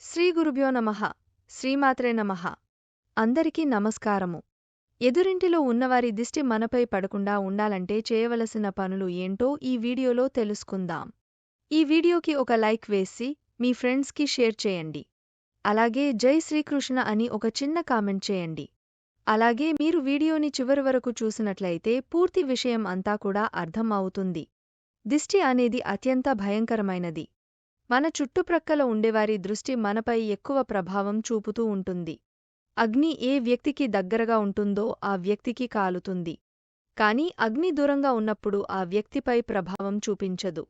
శ్రీ గురుభ్యో నమః. శ్రీమాత్రే నమః. అందరికీ నమస్కారము. ఎదురింటిలో ఉన్నవారి దిష్టి మనపై పడకుండా ఉండాలంటే చేయవలసిన పనులు ఏంటో ఈ వీడియోలో తెలుసుకుందాం. ఈ వీడియోకి ఒక లైక్ వేసి మీ ఫ్రెండ్స్కి షేర్ చేయండి. అలాగే జై శ్రీకృష్ణ అని ఒక చిన్న కామెంట్ చేయండి. అలాగే మీరు వీడియోని చివరి వరకు చూసినట్లయితే పూర్తి విషయం అంతా కూడా అర్థం అవుతుంది. దిష్టి అనేది అత్యంత భయంకరమైనది. మన చుట్టుప్రక్కల ఉండేవారి దృష్టి మనపై ఎక్కువ ప్రభావం చూపుతూ ఉంటుంది. అగ్ని ఏ వ్యక్తికి దగ్గరగా ఉంటుందో ఆ వ్యక్తికి కాలుతుంది. కానీ అగ్ని దూరంగా ఉన్నప్పుడు ఆ వ్యక్తిపై ప్రభావం చూపించదు.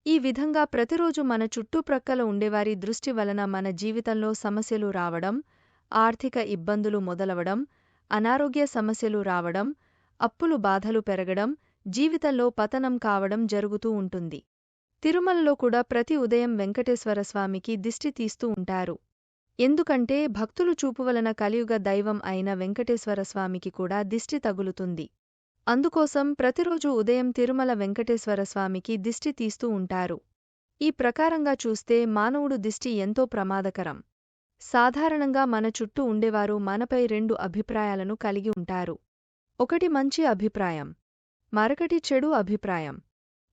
ఈ విధంగా ప్రతిరోజు మన చుట్టుప్రక్కల ఉండేవారి దృష్టి వలన మన జీవితంలో సమస్యలు రావడం, ఆర్థిక ఇబ్బందులు మొదలవడం, అనారోగ్య సమస్యలు రావడం, అప్పులు బాధలు పెరగడం, జీవితంలో పతనం కావడం జరుగుతూ ఉంటుంది. తిరుమలలో కూడా ప్రతి ఉదయం వెంకటేశ్వరస్వామికి దిష్టి తీస్తూ ఉంటారు. ఎందుకంటే భక్తులు చూపు వలన కలియుగ దైవం అయిన వెంకటేశ్వరస్వామికి కూడా దిష్టి తగులుతుంది. అందుకోసం ప్రతిరోజు ఉదయం తిరుమల వెంకటేశ్వరస్వామికి దిష్టి తీస్తూ ఉంటారు. ఈ ప్రకారంగా చూస్తే మానవుడు దిష్టి ఎంతో ప్రమాదకరం. సాధారణంగా మన చుట్టూ ఉండేవారు మనపై రెండు అభిప్రాయాలను కలిగి ఉంటారు. ఒకటి మంచి అభిప్రాయం, మరొకటి చెడు అభిప్రాయం.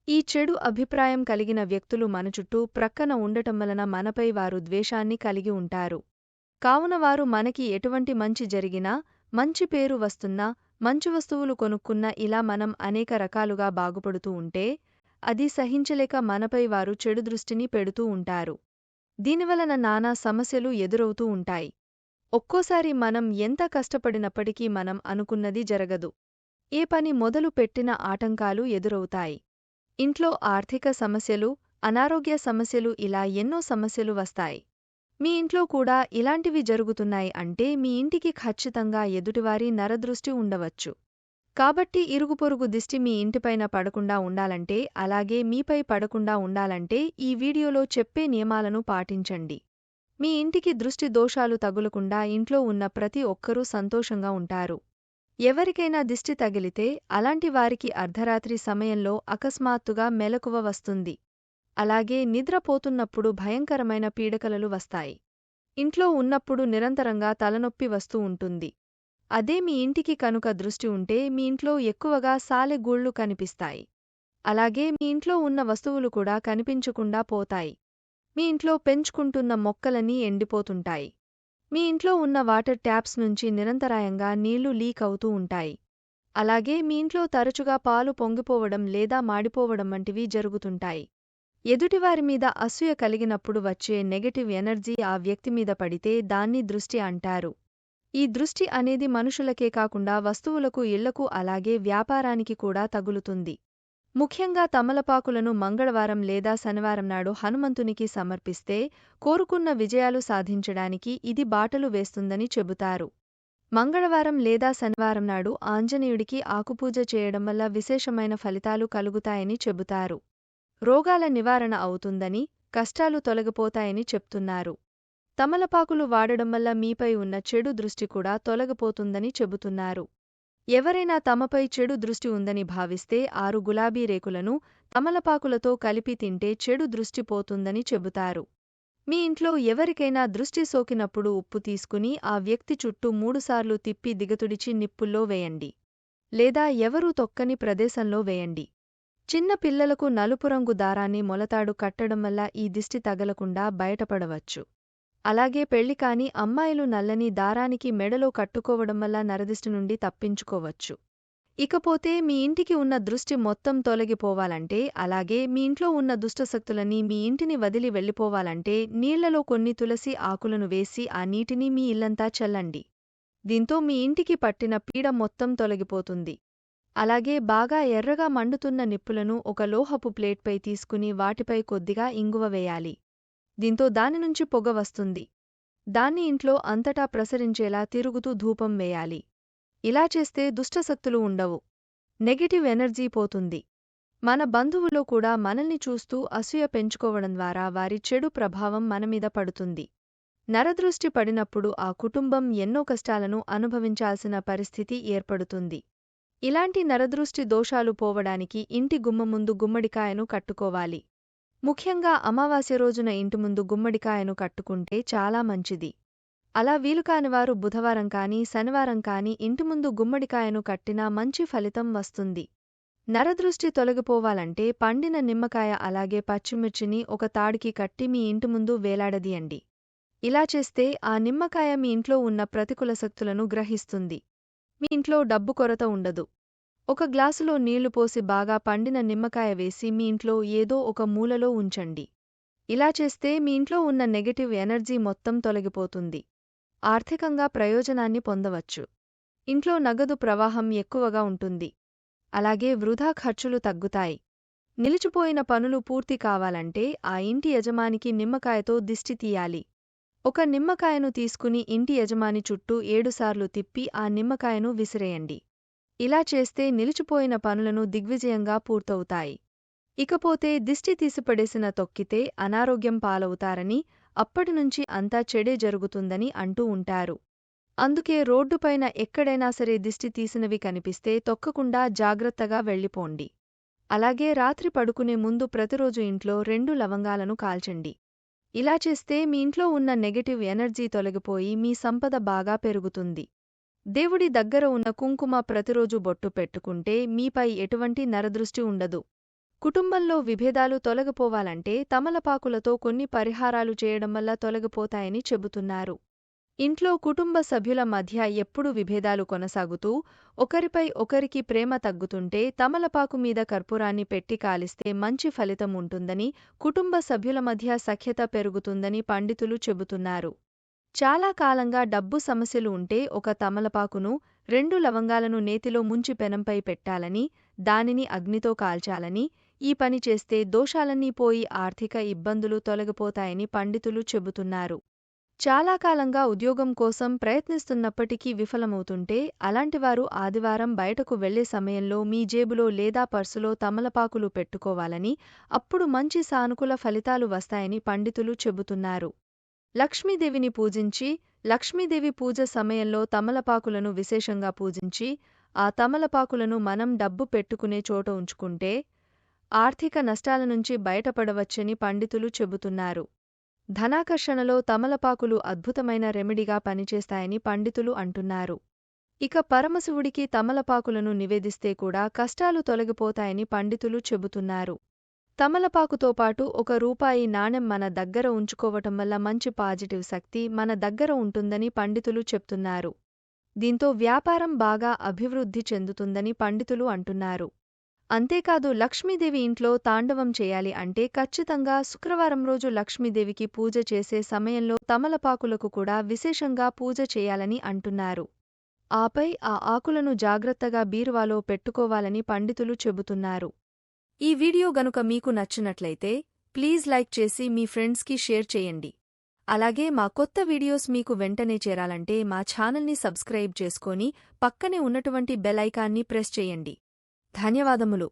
ఈ చెడు అభిప్రాయం కలిగిన వ్యక్తులు మన చుట్టూ ప్రక్కన ఉండటం వలన మనపై వారు ద్వేషాన్ని కలిగి ఉంటారు. కావున వారు మనకి ఎటువంటి మంచి జరిగినా, మంచి పేరు వస్తున్నా, మంచి వస్తువులు కొనుక్కున్నా ఇలా మనం అనేక రకాలుగా బాగుపడుతూ ఉంటే అది సహించలేక మనపై వారు చెడు దృష్టిని పెడుతూ ఉంటారు. దీనివలన నానా సమస్యలు ఎదురవుతూ ఉంటాయి. ఒక్కోసారి మనం ఎంత కష్టపడినప్పటికీ మనం అనుకున్నది జరగదు. ఏ పని మొదలు పెట్టినా ఆటంకాలు ఎదురవుతాయి. ఇంట్లో ఆర్థిక సమస్యలు, అనారోగ్య సమస్యలు ఇలా ఎన్నో సమస్యలు వస్తాయి. మీ ఇంట్లో కూడా ఇలాంటివి జరుగుతున్నాయి అంటే మీ ఇంటికి ఖచ్చితంగా ఎదుటివారి నరదృష్టి ఉండవచ్చు. కాబట్టి ఇరుగుపొరుగు దిష్టి మీ ఇంటిపైన పడకుండా ఉండాలంటే, అలాగే మీపై పడకుండా ఉండాలంటే ఈ వీడియోలో చెప్పే నియమాలను పాటించండి. మీ ఇంటికి దృష్టి దోషాలు తగులకుండా ఇంట్లో ఉన్న ప్రతి ఒక్కరూ సంతోషంగా ఉంటారు. ఎవరికైనా దిష్టి తగిలితే అలాంటి వారికి అర్ధరాత్రి సమయంలో అకస్మాత్తుగా మెలకువ వస్తుంది. అలాగే నిద్రపోతున్నప్పుడు భయంకరమైన పీడకలలు వస్తాయి. ఇంట్లో ఉన్నప్పుడు నిరంతరంగా తలనొప్పి వస్తూ ఉంటుంది. అదే మీ ఇంటికి కనుక దృష్టి ఉంటే మీ ఇంట్లో ఎక్కువగా సాలెగూళ్లు కనిపిస్తాయి. అలాగే మీ ఇంట్లో ఉన్న వస్తువులు కూడా కనిపించకుండా పోతాయి. మీ ఇంట్లో పెంచుకుంటున్న మొక్కలన్నీ ఎండిపోతుంటాయి. మీ ఇంట్లో ఉన్న వాటర్ ట్యాప్స్ నుంచి నిరంతరాయంగా నీళ్లు లీక్ అవుతూ ఉంటాయి. అలాగే మీ ఇంట్లో తరచుగా పాలు పొంగిపోవడం లేదా మాడిపోవడం వంటివి జరుగుతుంటాయి. ఎదుటివారి మీద అసూయ కలిగినప్పుడు వచ్చే నెగటివ్ ఎనర్జీ ఆ వ్యక్తి మీద పడితే దాన్ని దృష్టి అంటారు. ఈ దృష్టి అనేది మనుషులకే కాకుండా వస్తువులకు, ఇళ్లకు అలాగే వ్యాపారానికి కూడా తగులుతుంది. ముఖ్యంగా తమలపాకులను మంగళవారం లేదా శనివారం నాడు హనుమంతునికి సమర్పిస్తే కోరుకున్న విజయాలు సాధించడానికి ఇది బాటలు వేస్తుందని చెబుతారు. మంగళవారం లేదా శనివారం నాడు ఆంజనేయుడికి ఆకుపూజ చేయడం వల్ల విశేషమైన ఫలితాలు కలుగుతాయని చెబుతారు. రోగాల నివారణ అవుతుందని, కష్టాలు తొలగిపోతాయని చెప్తున్నారు. తమలపాకులు వాడడం వల్ల మీపై ఉన్న చెడు దృష్టి కూడా తొలగిపోతుందని చెబుతున్నారు. ఎవరైనా తమపై చెడు దృష్టి ఉందని భావిస్తే 6 గులాబీ రేకులను తమలపాకులతో కలిపి తింటే చెడు దృష్టి పోతుందని చెబుతారు. మీ ఇంట్లో ఎవరికైనా దృష్టి సోకినప్పుడు ఉప్పు తీసుకుని ఆ వ్యక్తి చుట్టూ 3 సార్లు తిప్పి దిగతుడిచి నిప్పుల్లో వేయండి. లేదా ఎవరూ తొక్కని ప్రదేశంలో వేయండి. చిన్న పిల్లలకు నలుపు రంగు దారాన్ని మొలతాడు కట్టడం వల్ల ఈ దిష్టి తగలకుండా బయటపడవచ్చు. అలాగే పెళ్లికాని అమ్మాయిలు నల్లని దారానికి మెడలో కట్టుకోవడం వల్ల నరదిష్టి నుండి తప్పించుకోవచ్చు. ఇకపోతే మీ ఇంటికి ఉన్న దృష్టి మొత్తం తొలగిపోవాలంటే, అలాగే మీ ఇంట్లో ఉన్న దుష్టశక్తులని మీ ఇంటిని వదిలి వెళ్ళిపోవాలంటే నీళ్లలో కొన్ని తులసి ఆకులను వేసి ఆ నీటిని మీ ఇల్లంతా చల్లండి. దీంతో మీ ఇంటికి పట్టిన పీడ మొత్తం తొలగిపోతుంది. అలాగే బాగా ఎర్రగా మండుతున్న నిప్పులను ఒక లోహపు ప్లేట్పై తీసుకుని వాటిపై కొద్దిగా ఇంగువ వేయాలి. దీంతో దాని నుంచి పొగ వస్తుంది. దాన్ని ఇంట్లో అంతటా ప్రసరించేలా తిరుగుతూ ధూపం వేయాలి. ఇలా చేస్తే దుష్టశక్తులు ఉండవు. నెగటివ్ ఎనర్జీ పోతుంది. మన బంధువులో కూడా మనల్ని చూస్తూ అసూయ పెంచుకోవడం ద్వారా వారి చెడు ప్రభావం మనమీద పడుతుంది. నరదృష్టి పడినప్పుడు ఆ కుటుంబం ఎన్నో కష్టాలను అనుభవించాల్సిన పరిస్థితి ఏర్పడుతుంది. ఇలాంటి నరదృష్టి దోషాలు పోవడానికి ఇంటి గుమ్మం ముందు గుమ్మడికాయను కట్టుకోవాలి. ముఖ్యంగా అమావాస్య రోజున ఇంటి ముందు గుమ్మడికాయను కట్టుకుంటే చాలా మంచిది. అలా వీలుకానివారు బుధవారం కానీ శనివారం కానీ ఇంటి ముందు గుమ్మడికాయను కట్టినా మంచి ఫలితం వస్తుంది. నరదృష్టి తొలగిపోవాలంటే పండిన నిమ్మకాయ అలాగే పచ్చిమిర్చిని ఒక తాడుకి కట్టి మీ ఇంటి ముందు వేలాడదీయండి. ఇలా చేస్తే ఆ నిమ్మకాయ మీ ఇంట్లో ఉన్న ప్రతికూల శక్తులను గ్రహిస్తుంది. మీ ఇంట్లో డబ్బు కొరత ఉండదు. ఒక గ్లాసులో నీళ్లు పోసి బాగా పండిన నిమ్మకాయ వేసి మీ ఇంట్లో ఏదో ఒక మూలలో ఉంచండి. ఇలా చేస్తే మీ ఇంట్లో ఉన్న నెగటివ్ ఎనర్జీ మొత్తం తొలగిపోతుంది. ఆర్థికంగా ప్రయోజనాన్ని పొందవచ్చు. ఇంట్లో నగదు ప్రవాహం ఎక్కువగా ఉంటుంది. అలాగే వృధా ఖర్చులు తగ్గుతాయి. నిలిచిపోయిన పనులు పూర్తి కావాలంటే ఆ ఇంటి యజమానికి నిమ్మకాయతో దిష్టి తీయాలి. ఒక నిమ్మకాయను తీసుకుని ఇంటి యజమాని చుట్టూ 7 సార్లు తిప్పి ఆ నిమ్మకాయను విసిరేయండి. ఇలా చేస్తే నిలిచిపోయిన పనులను దిగ్విజయంగా పూర్తవుతాయి. ఇకపోతే దిష్టి తీసిపడేసిన తొక్కితే అనారోగ్యం పాలవుతారని, అప్పటినుంచి అంతా చెడే జరుగుతుందని అంటూ ఉంటారు. అందుకే రోడ్డుపైన ఎక్కడైనా సరే దిష్టి తీసినవి కనిపిస్తే తొక్కకుండా జాగ్రత్తగా వెళ్ళిపోండి. అలాగే రాత్రి పడుకునే ముందు ప్రతిరోజు ఇంట్లో 2 లవంగాలను కాల్చండి. ఇలా చేస్తే మీ ఇంట్లో ఉన్న నెగటివ్ ఎనర్జీ తొలగిపోయి మీ సంపద బాగా పెరుగుతుంది. దేవుడి దగ్గర ఉన్న కుంకుమ ప్రతిరోజు బొట్టు పెట్టుకుంటే మీపై ఎటువంటి నరదృష్టి ఉండదు. కుటుంబంలో విభేదాలు తొలగిపోవాలంటే తమలపాకులతో కొన్ని పరిహారాలు చేయడం వల్ల తొలగిపోతాయని చెబుతున్నారు. ఇంట్లో కుటుంబ సభ్యుల మధ్య ఎప్పుడు విభేదాలు కొనసాగుతూ ఒకరిపై ఒకరికి ప్రేమ తగ్గుతుంటే తమలపాకు మీద కర్పూరాన్ని పెట్టి కాలిస్తే మంచి ఫలితం ఉంటుందని, కుటుంబ సభ్యుల మధ్య సఖ్యత పెరుగుతుందని పండితులు చెబుతున్నారు. చాలా కాలంగా డబ్బు సమస్యలు ఉంటే ఒక తమలపాకును, 2 లవంగాలను నేతిలో ముంచి పెనంపై పెట్టాలని, దానిని అగ్నితో కాల్చాలని, ఈ పని చేస్తే దోషాలన్నీ పోయి ఆర్థిక ఇబ్బందులు తొలగిపోతాయని పండితులు చెబుతున్నారు. చాలా కాలంగా ఉద్యోగం కోసం ప్రయత్నిస్తున్నప్పటికీ విఫలమవుతుంటే అలాంటివారు ఆదివారం బయటకు వెళ్లే సమయంలో మీ జేబులో లేదా పర్సులో తమలపాకులు పెట్టుకోవాలని, అప్పుడు మంచి సానుకూల ఫలితాలు వస్తాయని పండితులు చెబుతున్నారు. లక్ష్మీదేవిని పూజించి, లక్ష్మీదేవి పూజ సమయంలో తమలపాకులను విశేషంగా పూజించి, ఆ తమలపాకులను మనం డబ్బు పెట్టుకునే చోట ఉంచుకుంటే ఆర్థిక నష్టాల నుంచి బయటపడవచ్చని పండితులు చెబుతున్నారు. ధనాకర్షణలో తమలపాకులు అద్భుతమైన రెమెడీగా పనిచేస్తాయని పండితులు అంటున్నారు. ఇక పరమశివుడికి తమలపాకులను నివేదిస్తే కూడా కష్టాలు తొలగిపోతాయని పండితులు చెబుతున్నారు. తమలపాకుతో పాటు ₹1 నాణెం మన దగ్గర ఉంచుకోవటం వల్ల మంచి పాజిటివ్ శక్తి మన దగ్గర ఉంటుందని పండితులు చెప్తున్నారు. దీంతో వ్యాపారం బాగా అభివృద్ధి చెందుతుందని పండితులు అంటున్నారు. అంతేకాదు లక్ష్మీదేవి ఇంట్లో తాండవం చేయాలి అంటే ఖచ్చితంగా శుక్రవారం రోజు లక్ష్మీదేవికి పూజ చేసే సమయంలో తమలపాకులకు కూడా విశేషంగా పూజ చేయాలని అంటున్నారు. ఆపై ఆ ఆకులను జాగ్రత్తగా బీరువాలో పెట్టుకోవాలని పండితులు చెబుతున్నారు. ఈ వీడియో గనుక మీకు నచ్చినట్లయితే ప్లీజ్ లైక్ చేసి మీ ఫ్రెండ్స్కి షేర్ చేయండి. అలాగే మా కొత్త వీడియోస్ మీకు వెంటనే చేరాలంటే మా ఛానల్ని సబ్స్క్రైబ్ చేసుకొని పక్కనే ఉన్నటువంటి బెల్ ఐకాన్ని ప్రెస్ చేయండి. ధన్యవాదములు.